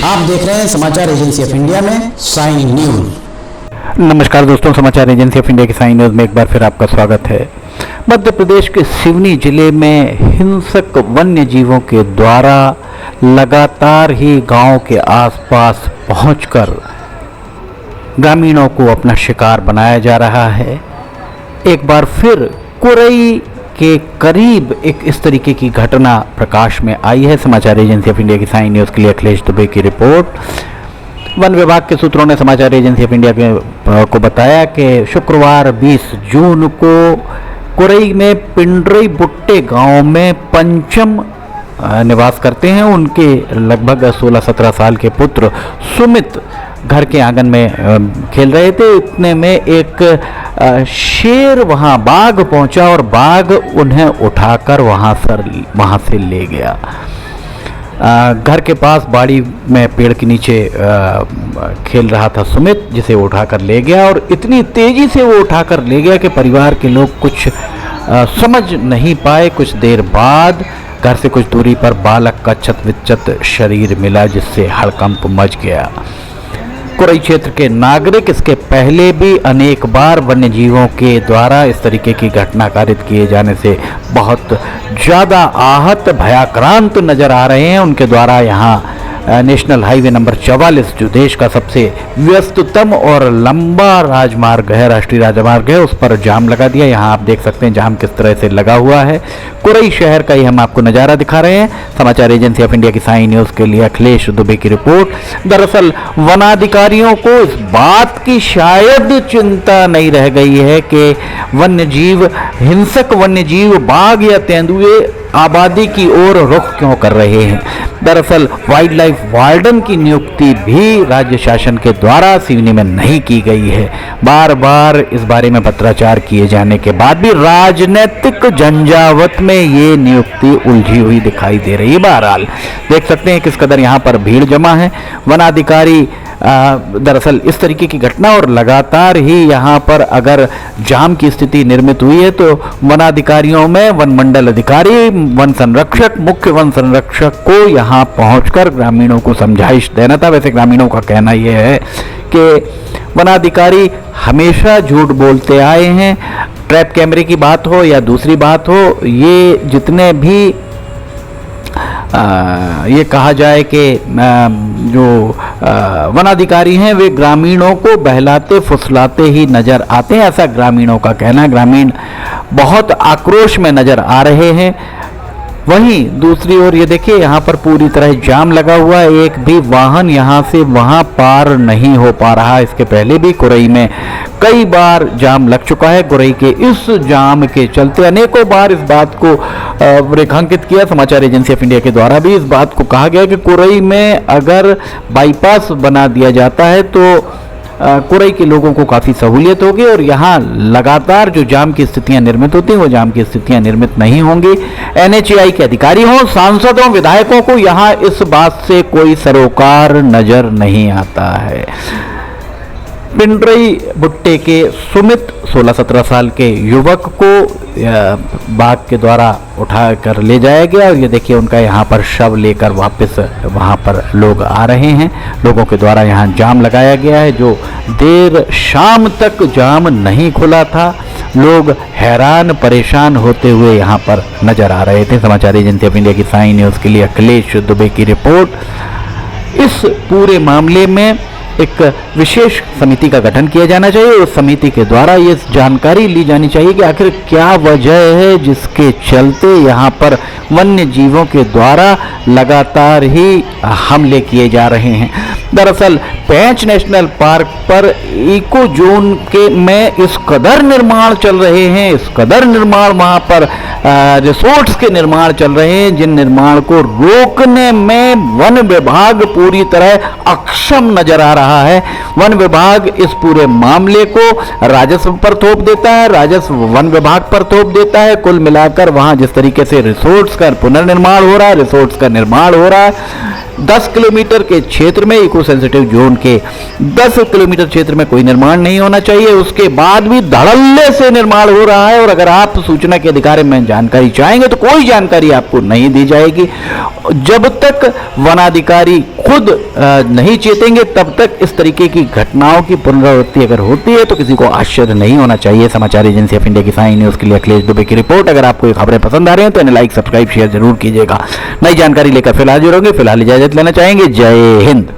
आप देख रहे हैं समाचार एजेंसी ऑफ इंडिया में साइन न्यूज। नमस्कार दोस्तों, समाचार एजेंसी ऑफ इंडिया की साइन न्यूज में एक बार फिर आपका स्वागत है। मध्य प्रदेश के सिवनी जिले में हिंसक वन्य जीवों के द्वारा लगातार ही गांव के आसपास पहुंचकर ग्रामीणों को अपना शिकार बनाया जा रहा है। एक बार फिर कुरई के करीब एक इस तरीके की घटना प्रकाश में आई है। समाचार एजेंसी ऑफ इंडिया की साइन न्यूज़ के लिए अखिलेश दुबे की रिपोर्ट। वन विभाग के सूत्रों ने समाचार एजेंसी ऑफ इंडिया को बताया कि शुक्रवार 20 जून को कुरई में पिंडरई बुट्टे गांव में पंचम निवास करते हैं। उनके लगभग 16-17 साल के पुत्र सुमित घर के आंगन में खेल रहे थे। इतने में एक शेर वहां बाघ पहुंचा और बाघ उन्हें उठाकर वहां से ले गया। घर के पास बाड़ी में पेड़ के नीचे खेल रहा था सुमित, जिसे उठाकर ले गया और इतनी तेजी से वो उठाकर ले गया कि परिवार के लोग कुछ समझ नहीं पाए। कुछ देर बाद घर से कुछ दूरी पर बालक का चत-विचत शरीर मिला, जिससे हड़कंप मच गया। कुरई क्षेत्र के नागरिक इसके पहले भी अनेक बार वन्य जीवों के द्वारा इस तरीके की घटना कारित किए जाने से बहुत ज़्यादा आहत भयाक्रांत नजर आ रहे हैं। उनके द्वारा यहाँ नेशनल हाईवे नंबर 44, जो देश का सबसे व्यस्ततम और लंबा राजमार्ग है, राष्ट्रीय राजमार्ग है, उस पर जाम लगा दिया। यहाँ आप देख सकते हैं जाम किस तरह से लगा हुआ है। कुरई शहर का ही हम आपको नज़ारा दिखा रहे हैं। समाचार एजेंसी ऑफ इंडिया की साइन न्यूज़ के लिए अखिलेश दुबे की रिपोर्ट। दरअसल वनाधिकारियों को इस बात की शायद चिंता नहीं रह गई है कि हिंसक वन्य जीव बाघ या तेंदुए आबादी की ओर रुख क्यों कर रहे हैं। दरअसल वाइल्ड लाइफ वार्डन की नियुक्ति भी राज्य शासन के द्वारा सिवनी में नहीं की गई है। बार बार इस बारे में पत्राचार किए जाने के बाद भी राजनीतिक झंझावत में ये नियुक्ति उलझी हुई दिखाई दे रही है। बहरहाल देख सकते हैं किस कदर यहाँ पर भीड़ जमा है। वनाधिकारी दरअसल इस तरीके की घटना और लगातार ही यहाँ पर अगर जाम की स्थिति निर्मित हुई है तो वनाधिकारियों में वन मंडल अधिकारी, वन संरक्षक, मुख्य वन संरक्षक को यहाँ पहुंचकर ग्रामीणों को समझाइश देना था। वैसे ग्रामीणों का कहना यह है कि वनाधिकारी हमेशा झूठ बोलते आए हैं। ट्रैप कैमरे की बात हो या दूसरी बात हो, ये जितने भी ये कहा जाए कि जो वनाधिकारी हैं वे ग्रामीणों को बहलाते फुसलाते ही नजर आते हैं, ऐसा ग्रामीणों का कहना है। ग्रामीण बहुत आक्रोश में नजर आ रहे हैं। वहीं दूसरी ओर ये देखिए यहाँ पर पूरी तरह जाम लगा हुआ है, एक भी वाहन यहाँ से वहाँ पार नहीं हो पा रहा। इसके पहले भी कुरई में कई बार जाम लग चुका है। कुरई के इस जाम के चलते अनेकों बार इस बात को रेखांकित किया समाचार एजेंसी ऑफ इंडिया के द्वारा भी इस बात को कहा गया कि कुरई में अगर बाईपास बना दिया जाता है तो कुरई के लोगों को काफ़ी सहूलियत होगी और यहाँ लगातार जो जाम की स्थितियां निर्मित होती हैं वो जाम की स्थितियां निर्मित नहीं होंगी। NHAI के अधिकारी हों, सांसदों, विधायकों को यहाँ इस बात से कोई सरोकार नजर नहीं आता है। पिंडरई बुट्टे के सुमित 16-17 साल के युवक को बाघ के द्वारा उठाकर ले जाया गया और ये देखिए उनका यहाँ पर शव लेकर वापस वहाँ पर लोग आ रहे हैं। लोगों के द्वारा यहाँ जाम लगाया गया है, जो देर शाम तक जाम नहीं खुला था। लोग हैरान परेशान होते हुए यहाँ पर नजर आ रहे थे। समाचार एजेंसी ऑफ इंडिया की साइन न्यूज़ के लिए अखिलेश दुबे की रिपोर्ट। इस पूरे मामले में एक विशेष समिति का गठन किया जाना चाहिए। उस समिति के द्वारा ये जानकारी ली जानी चाहिए कि आखिर क्या वजह है जिसके चलते यहाँ पर वन्य जीवों के द्वारा लगातार ही हमले किए जा रहे हैं। दरअसल पेंच नेशनल पार्क पर इको जोन में इस कदर निर्माण चल रहे हैं, इस कदर निर्माण वहाँ पर रिसोर्ट्स के निर्माण चल रहे हैं, जिन निर्माण को रोकने में वन विभाग पूरी तरह अक्षम नजर आ रहा है। वन विभाग इस पूरे मामले को राजस्व पर थोप देता है, राजस्व वन विभाग पर थोप देता है। कुल मिलाकर वहाँ जिस तरीके से रिसोर्ट्स का पुनर्निर्माण हो रहा है, रिसोर्ट्स का निर्माण हो रहा है, 10 किलोमीटर के क्षेत्र में, इको सेंसिटिव जोन के 10 किलोमीटर क्षेत्र में कोई निर्माण नहीं होना चाहिए। उसके बाद भी धड़ल्ले से निर्माण हो रहा है, और अगर आप सूचना के अधिकार में जानकारी चाहेंगे तो कोई जानकारी आपको नहीं दी जाएगी। जब तक वनाधिकारी खुद नहीं चेतेंगे तब तक इस तरीके की घटनाओं की पुनरावृत्ति अगर होती है तो किसी को आश्चर्य नहीं होना चाहिए। समाचार एजेंसी ऑफ इंडिया की साइन न्यूज के लिए अखिलेश दुबे की रिपोर्ट। अगर आपको ये खबरें पसंद आ रही हैं तो इन्हें लाइक, सब्सक्राइब, शेयर जरूर कीजिएगा। नई जानकारी लेकर फिलहाल जुड़ोगे, फिलहाल इजाजत लेना चाहेंगे। जय हिंद।